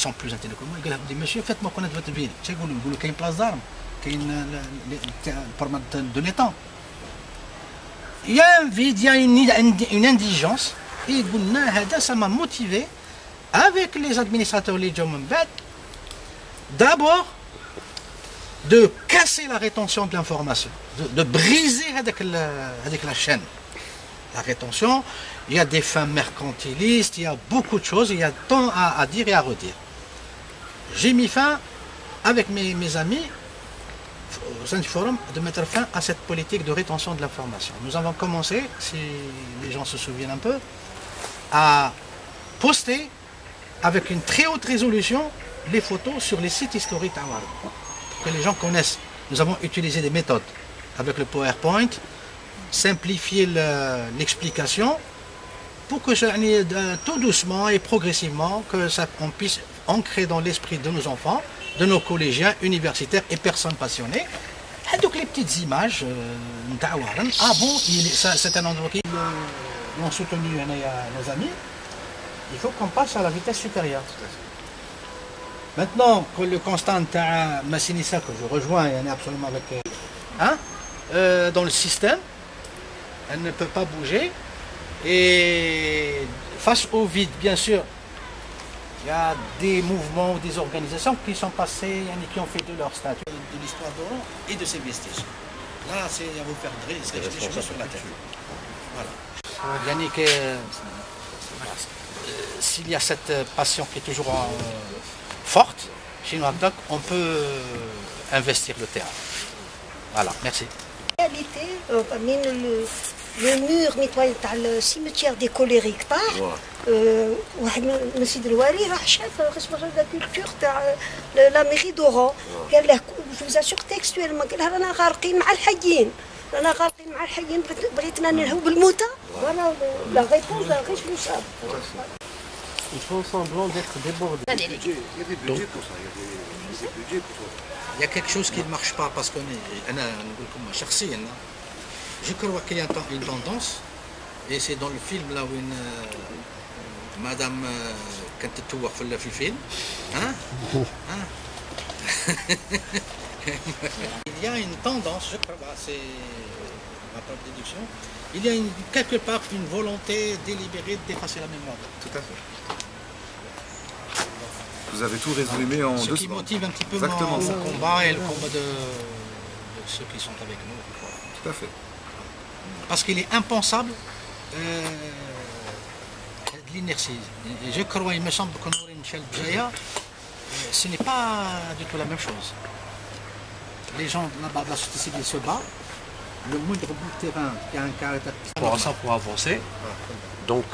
sont plus intelligents que moi, ils disent monsieur, faites-moi connaître votre ville. Tu sais, il y a une place d'armes, il y a de l'étang. Il y a un vide, il y a une indigence, et ça m'a motivé avec les administrateurs, les gens, d'abord de casser la rétention de l'information, de briser avec la chaîne. La rétention, il y a des fins mercantilistes, il y a beaucoup de choses, il y a tant à dire et à redire. J'ai mis fin, avec mes amis, au sein du forum, de mettre fin à cette politique de rétention de l'information. Nous avons commencé, si les gens se souviennent un peu, à poster avec une très haute résolution les photos sur les sites historiques d'Awar, pour que les gens connaissent. Nous avons utilisé des méthodes avec le PowerPoint, simplifier l'explication pour que tout doucement et progressivement on puisse ancrer dans l'esprit de nos enfants, de nos collégiens, universitaires et personnes passionnées. Donc les petites images ah bon, c'est un endroit qui l'ont soutenu nos amis. Il faut qu'on passe à la vitesse supérieure. Maintenant que le constat de Massinissa, que je rejoins, il y en a absolument avec dans le système, elle ne peut pas bouger. Et face au vide, bien sûr, il y a des mouvements ou des organisations qui sont passées et qui ont fait de leur statut de l'histoire d'Oran et de ses vestiges. Là, c'est à vous faire dresser des choses sur la tête. Voilà. Yannick, s'il y a cette passion qui est toujours forte, chez nous, on peut investir le terrain. Voilà, merci. En réalité, le mur nettoyé par le cimetière des colériques part. واحد من سيد الوالي راح شاف responsable de la culture تاع la mairie d'Oran قال له je vous assure textuellement قال له رانا غارقين مع الحيين رانا غارقين مع الحيين بغيتنا نلهو بالموتى فوالا la réponse d'un responsable. Ils font semblant d'être débordés. Il y a quelque chose qui ne marche pas parce que je crois qu'il y a une tendance, et c'est dans le film là où une madame quand tu vois le film, il y a une tendance, je crois, c'est ma propre déduction, il y a quelque part une volonté délibérée d'effacer la mémoire. Tout à fait. Vous avez tout résumé en 2 secondes. Ce qui motive un petit peu mon combat et le combat de ceux qui sont avec nous. Tout à fait. Parce qu'il est impensable de l'inertie. Je crois, il me semble que Nourine Chalbjaya, ce n'est pas du tout la même chose. Les gens là-bas de la société civile se battent, le moindre bout de terrain qui a un caractère... Pour ça, pour avancer, donc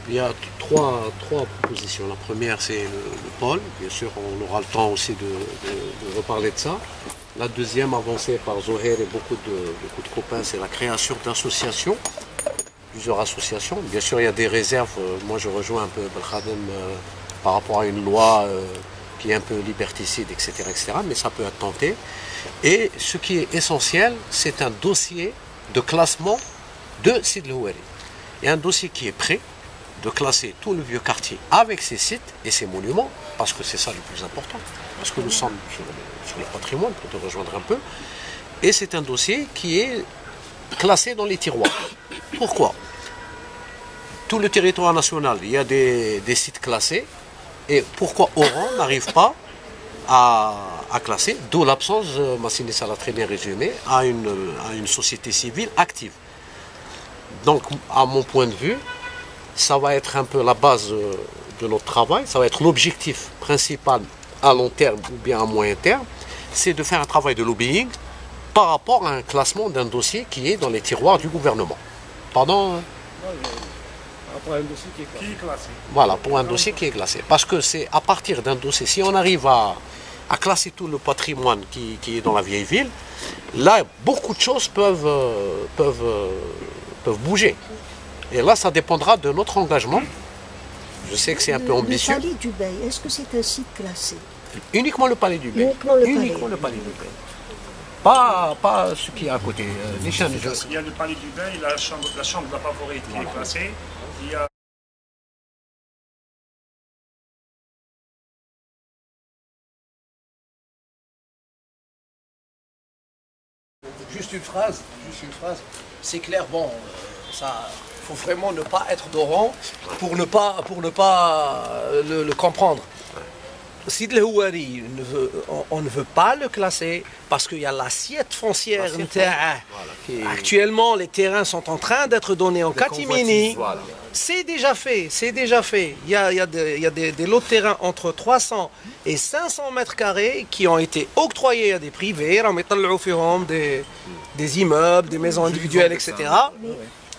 il y a trois propositions. La première, c'est le pôle. Bien sûr, on aura le temps aussi de reparler de ça. La deuxième, avancée par Zoher et beaucoup de copains, c'est la création d'associations, plusieurs associations. Bien sûr, il y a des réserves. Moi, je rejoins un peu Belkhadem par rapport à une loi qui est un peu liberticide, etc., etc. Mais ça peut être tenté. Et ce qui est essentiel, c'est un dossier de classement de Sid El-Houari. Il y a un dossier qui est prêt de classer tout le vieux quartier avec ses sites et ses monuments, parce que c'est ça le plus important. Parce que nous sommes sur le patrimoine, pour te rejoindre un peu. Et c'est un dossier qui est classé dans les tiroirs. Pourquoi? Tout le territoire national, il y a des sites classés. Et pourquoi Oran n'arrive pas à classer? D'où l'absence, Massinissa l'a très bien résumé, à une société civile active. Donc, à mon point de vue, ça va être un peu la base de notre travail, ça va être l'objectif principal à long terme ou bien à moyen terme, c'est de faire un travail de lobbying par rapport à un classement d'un dossier qui est dans les tiroirs du gouvernement. Pardon? Pour un dossier qui est classé. Voilà, pour un dossier qui est classé. Parce que c'est à partir d'un dossier, si on arrive à classer tout le patrimoine qui est dans la vieille ville, là, beaucoup de choses peuvent bouger. Et là, ça dépendra de notre engagement. Je sais que c'est un peu ambitieux. Le palais du Bey, est-ce que c'est un site classé? Uniquement le palais du Bey. Uniquement le palais du Bey. Pas ce qui est à côté. Il y a le palais du Bey, la chambre de la favorite qui est classée. Il y a Juste une phrase. C'est clair, bon, ça, faut vraiment ne pas être Doran pour ne pas le comprendre. Sid El Houari, on ne veut pas le classer parce qu'il y a l'assiette foncière. Actuellement, les terrains sont en train d'être donnés en catimini. Voilà. C'est déjà fait. Il y a des lots de terrain entre 300 et 500 mètres carrés qui ont été octroyés à des privés, des immeubles, des maisons individuelles, etc.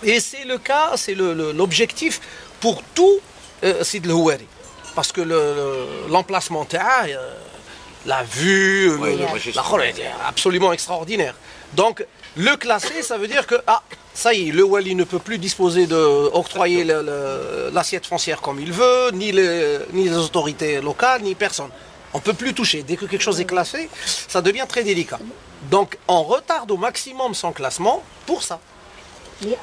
Et c'est le cas, c'est l'objectif pour tout Sid El Houari. Parce que l'emplacement la vue, est absolument extraordinaire. Donc, le classer, ça veut dire que, ça y est, le Wali ne peut plus disposer d'octroyer l'assiette foncière comme il veut, ni les autorités locales, ni personne. On ne peut plus toucher. Dès que quelque chose est classé, ça devient très délicat. Donc, on retarde au maximum son classement pour ça. Mais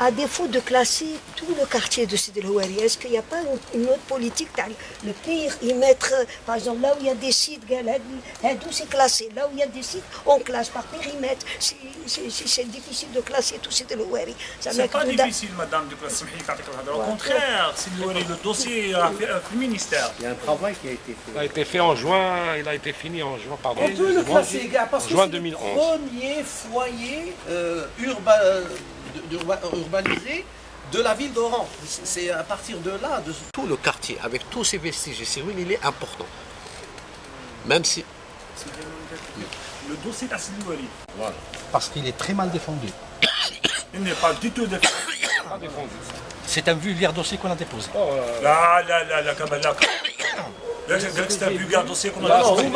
à défaut de classer tout le quartier de Sid El Houari, est-ce qu'il n'y a pas une autre politique, le pire, y mettre, par exemple, là où il y a des sites, c'est classé, là où il y a des sites, on classe par périmètre. C'est difficile de classer tout Sid El Houari. C'est pas difficile, madame, de classer. Au contraire, Sid El Houari, le dossier du ministère. Il y a un travail qui a été fait. Il a été fait en juin, il a été fini en juin, pardon. On peut le classer, gars, parce que juin c'est 2011. le premier foyer urbanisé de la ville d'Oran. C'est à partir de là, de tout le quartier, avec tous ses vestiges et ses ruines, il est important. Même si... Le dossier de Sid El Houari. Voilà. Parce qu'il est très mal défendu. Il n'est pas du tout défendu. C'est un vulgaire dossier qu'on a déposé. Là, Kabbalah. C'est un vulgaire dossier qu'on a déposé.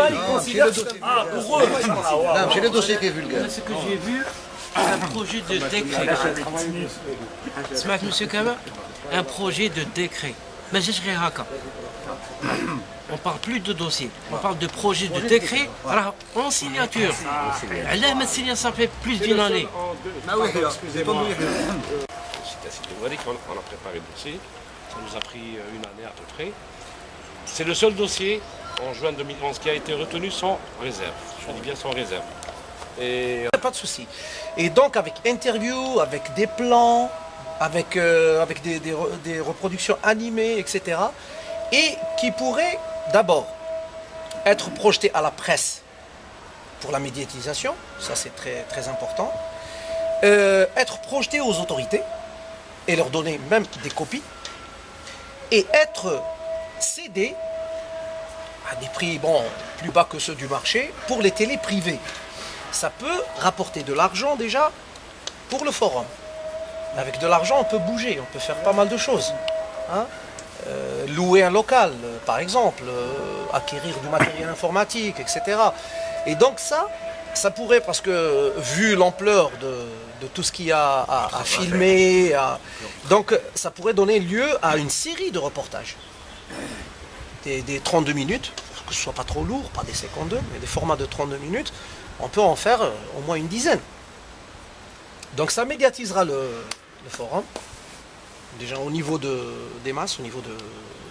Pour eux. Non, j'ai le dossier qui est vulgaire. Ce que j'ai vu, un projet de décret. Smack, monsieur Kama, un projet de décret. Mais je serai haka. On parle plus de dossier, on parle de projet de décret en signature. Là, ma signature, ça fait plus d'une année. Excusez-moi. C'est à Sid El Houari qu'on a préparé le dossier. Ça nous a pris une année à peu près. C'est le seul dossier en juin 2011 qui a été retenu sans réserve. Je dis bien sans réserve. Et Pas de souci. Et donc avec interview, avec des plans, avec des reproductions animées, etc. Et qui pourrait d'abord être projeté à la presse pour la médiatisation, ça c'est très, très important. Être projeté aux autorités et leur donner même des copies. Et être cédé à des prix plus bas que ceux du marché pour les télés privées. Ça peut rapporter de l'argent déjà pour le forum. Avec de l'argent, on peut bouger, on peut faire pas mal de choses. Hein? Louer un local, par exemple, acquérir du matériel informatique, etc. Et donc ça pourrait, parce que vu l'ampleur de tout ce qu'il y a à filmer, donc ça pourrait donner lieu à une série de reportages. Des 32 minutes, que ce soit pas trop lourd, pas des 52, mais des formats de 32 minutes, on peut en faire au moins une dizaine. Donc ça médiatisera le forum, déjà au niveau des masses, au niveau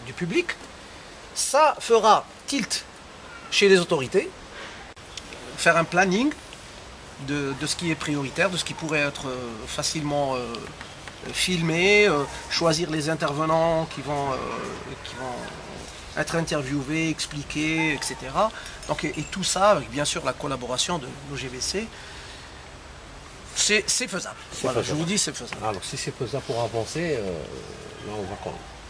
du public. Ça fera tilt chez les autorités, faire un planning de ce qui est prioritaire, de ce qui pourrait être facilement filmé, choisir les intervenants qui vont être interviewés, expliqués, etc. Donc, et tout ça avec bien sûr la collaboration de l'OGVC, c'est faisable. Voilà, je vous dis c'est faisable. Alors si c'est faisable pour avancer, là on va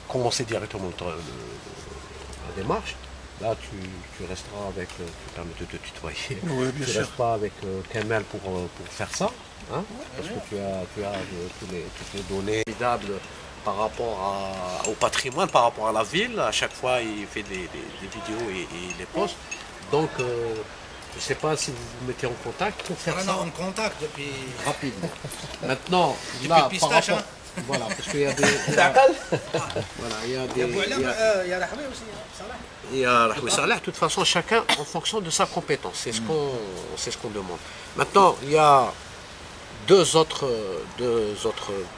commencer directement la démarche. Là tu resteras avec, tu permets de te tutoyer, Oui, bien tu sûr. restes pas avec Kamel pour faire ça, hein, parce que tu as toutes les données évidentes par rapport au patrimoine, par rapport à la ville. À chaque fois il fait des vidéos et il les poste. Donc je ne sais pas si vous vous mettez en contact pour faire ça. On contact depuis... Rapidement. Maintenant, là, le par pistache, rapport... hein. Voilà, parce qu'il y a des... Voilà, il y a des... Il y a Rahmé aussi, Salah. Il y a Rahmé Salah, de toute façon, chacun en fonction de sa compétence. C'est ce qu'on demande. Maintenant, il y a deux autres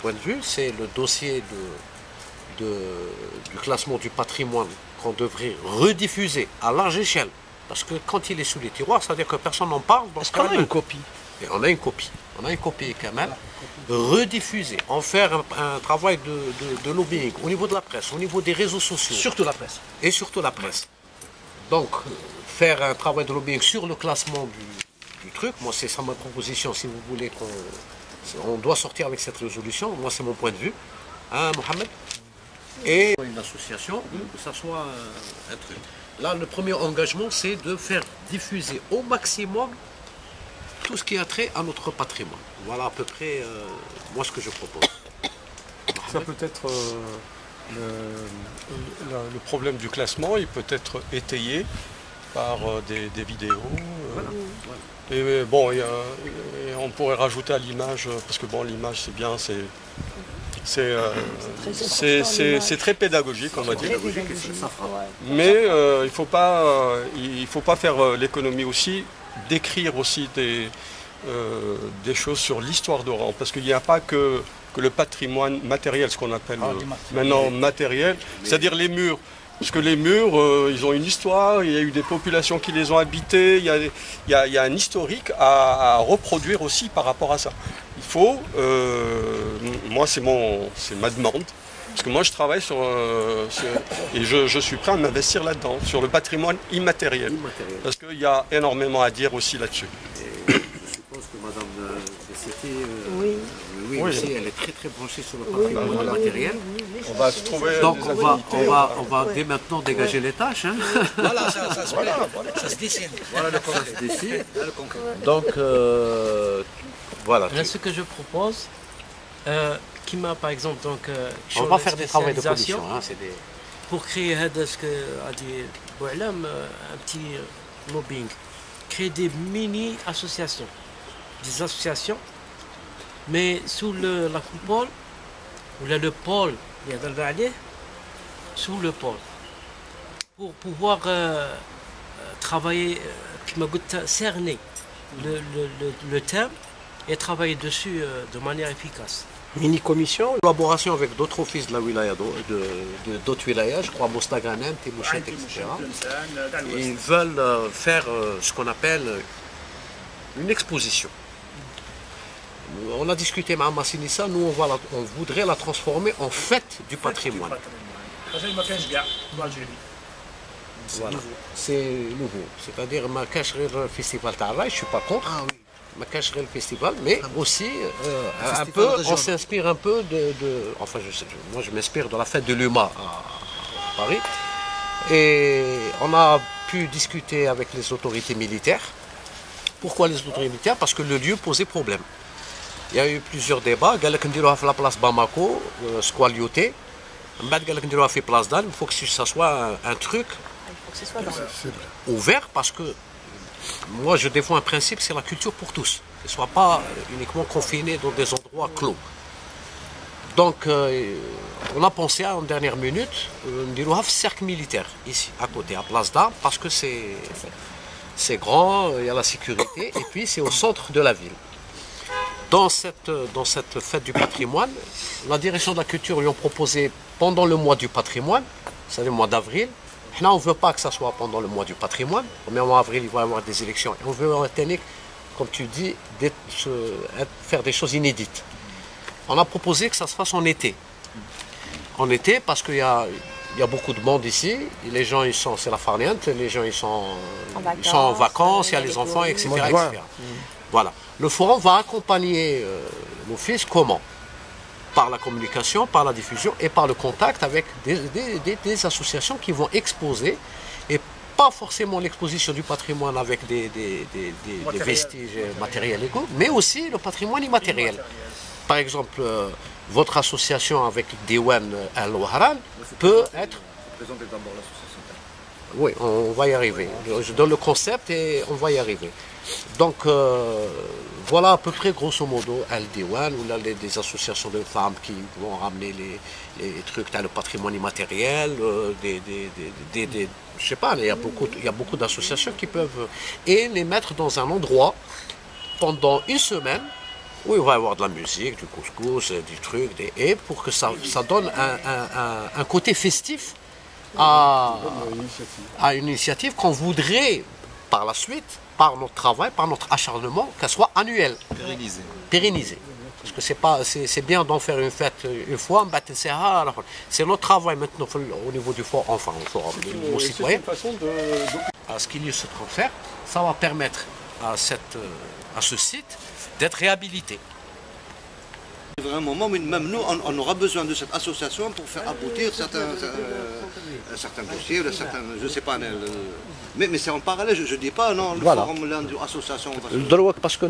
points de vue. C'est le dossier du classement du patrimoine qu'on devrait rediffuser à large échelle Parce que quand il est sous les tiroirs, c'est-à-dire que personne n'en parle. Est-ce qu'on a une copie? Et on a une copie. On a une copie quand même. Rediffuser, en faire un travail de lobbying au niveau de la presse, au niveau des réseaux sociaux. Surtout la presse. Et surtout la presse. Donc, faire un travail de lobbying sur le classement du truc, moi c'est ça ma proposition, si vous voulez on doit sortir avec cette résolution, moi c'est mon point de vue, hein Mohamed? Et une association, que ça soit un truc. Là, le premier engagement, c'est de faire diffuser au maximum tout ce qui a trait à notre patrimoine. Voilà à peu près moi ce que je propose. Ça peut être le problème du classement, il peut être étayé par des vidéos. Et bon, et on pourrait rajouter à l'image, parce que bon, l'image c'est bien, c'est très pédagogique, on va dire. Mais il faut pas faire l'économie aussi d'écrire aussi des choses sur l'histoire d'Oran, parce qu'il n'y a pas que le patrimoine matériel, ce qu'on appelle maintenant matériel, c'est-à-dire les murs. Parce que les murs, ils ont une histoire, il y a eu des populations qui les ont habités, il y a un historique à reproduire aussi par rapport à ça. Il faut, moi c'est ma demande, parce que moi je travaille et je suis prêt à m'investir là-dedans, sur le patrimoine immatériel. Parce qu'il y a énormément à dire aussi là-dessus. Je suppose que Madame Bessetti, oui, aussi, elle est très très branchée sur le patrimoine matériel. On va se trouver. Donc on va dès maintenant dégager les tâches. Hein. Voilà, ça se dessine. Voilà le concret. Donc voilà. Là, ce que je propose, qui m'a par exemple donc on va faire des travaux de commission. Hein, pour créer ce que a dit Boualam, un petit lobbying, créer des mini-associations, des associations, mais sous la coupole, ou là, le pôle, sous le pôle, pour pouvoir travailler, cerner le thème et travailler dessus de manière efficace. Mini-commission, collaboration avec d'autres offices de la wilaya, d'autres wilayas, je crois Mostaganem, Timouchet, etc. Ils veulent faire ce qu'on appelle une exposition. On a discuté avec Massinissa, nous on voudrait la transformer en fête du patrimoine. Voilà. C'est nouveau. C'est-à-dire, ma cacherai le festival Tarraï, je ne suis pas contre. Ma cacherai le festival, mais aussi un peu, on s'inspire un peu enfin, moi je m'inspire de la fête de l'UMA à Paris. Et on a pu discuter avec les autorités militaires. Pourquoi les autorités militaires? Parce que le lieu posait problème. Il y a eu plusieurs débats. Il y a la place Bamako, squalioté. Il y a la place d'Anne. Il faut que ça soit un truc ouvert, parce que moi je défends un principe, c'est la culture pour tous. Ne soit pas uniquement confiné dans des endroits clos. Donc on a pensé en dernière minute un cercle militaire ici, à côté, à Place d'Armes, parce que c'est grand, il y a la sécurité, et puis c'est au centre de la ville. Dans cette fête du patrimoine, la direction de la culture lui a proposé pendant le mois du patrimoine, c'est-à-dire le mois d'avril. Là, on ne veut pas que ça soit pendant le mois du patrimoine. Au mois d'avril, il va y avoir des élections. Et on veut retenir, comme tu dis, faire des choses inédites. On a proposé que ça se fasse en été. En été, parce qu'il y a beaucoup de monde ici. Les gens, c'est la farniente, les gens ils sont en vacances, il y a les enfants, etc. etc. Voilà. Le forum va accompagner l'office comment? Par la communication, par la diffusion et par le contact avec des associations qui vont exposer, et pas forcément l'exposition du patrimoine avec des vestiges matériels légaux, mais aussi le patrimoine immatériel. Par exemple, votre association avec Diwan Al-Wahran peut être... Oui, on va y arriver. Je donne le concept et on va y arriver. Donc, voilà à peu près, grosso modo, Al-Diwan, où là, des associations de femmes qui vont ramener les trucs, le patrimoine immatériel, je sais pas, il y a beaucoup d'associations qui peuvent... Et les mettre dans un endroit pendant une semaine, où il va y avoir de la musique, du couscous, du truc, et pour que ça donne un côté festif à une initiative qu'on voudrait par la suite, par notre travail, par notre acharnement, qu'elle soit annuelle. Pérennisée. Parce que c'est bien d'en faire une fête une fois, c'est notre travail maintenant au niveau du forum, enfin au forum, aux citoyens. Ce qu'il est en train de faire, ça va permettre à ce site d'être réhabilité. Un moment, même nous, on aura besoin de cette association pour faire aboutir certains dossiers, je ne sais pas. Mais c'est en parallèle, je ne dis pas, non, le forum, l'association. Parce que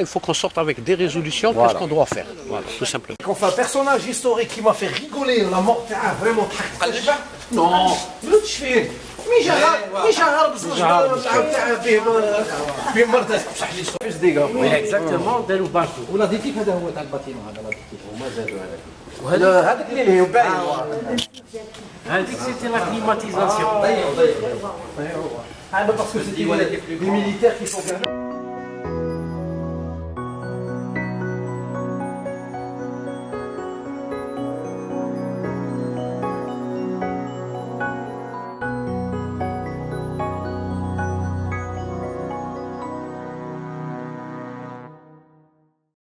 il faut qu'on sorte avec des résolutions, qu'est-ce qu'on doit faire, voilà, tout simplement. Enfin, un personnage historique qui m'a fait rigoler, la mort, vraiment. Non, exactement داروا بانكو ولا ديتيك هذا هو تاع الباتيمون هذا لا ديتيك هما زادوا وهذا هذاك اللي هو باين هذيك سيتي لا كليماتيزاسيون هذا باسكو سيتي لي ميليتير كي سون